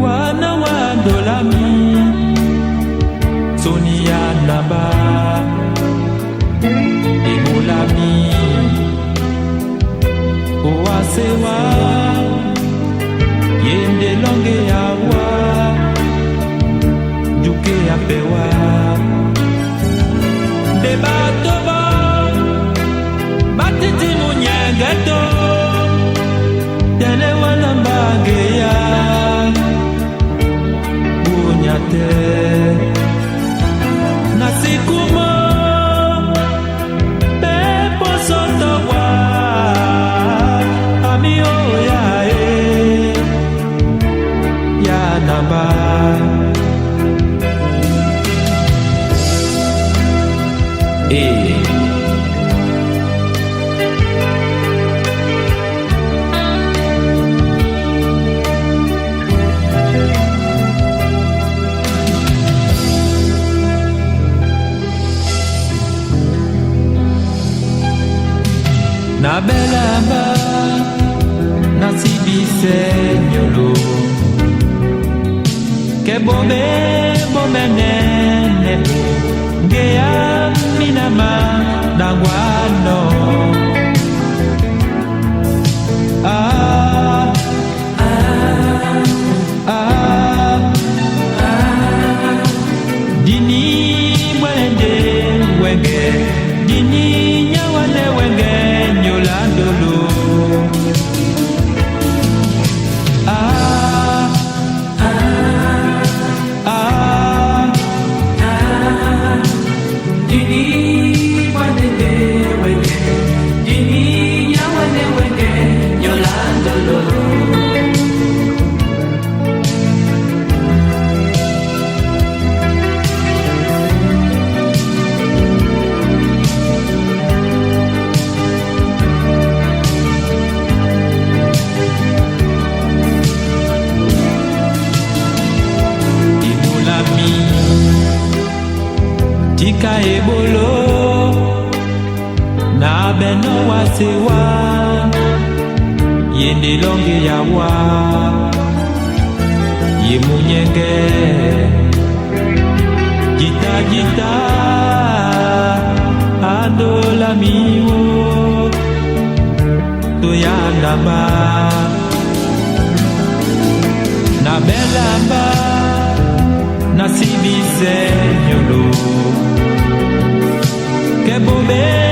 Wana wa dolami Sonia naba Emulami Oasewa Yende longe yawa Duke apewa Debatoba Batiti munyengeto Tele wana mbageya Bunyate Nasikumo Pepo sotowa Ami oya Ya naba Na belamba na sibise nyolo ke bombe bombe nene ngeya minama na wano dini mwende wenge dini nyawane wenge Yolandolo Dini wane wenge Dini nyawane wenge Yolandolo Tika ebolo na beno wasewa Yende longe yawa Ye munyenge Jita jita Adola miwo Toyandaba Na belamba Na sibise nyolo Que bombe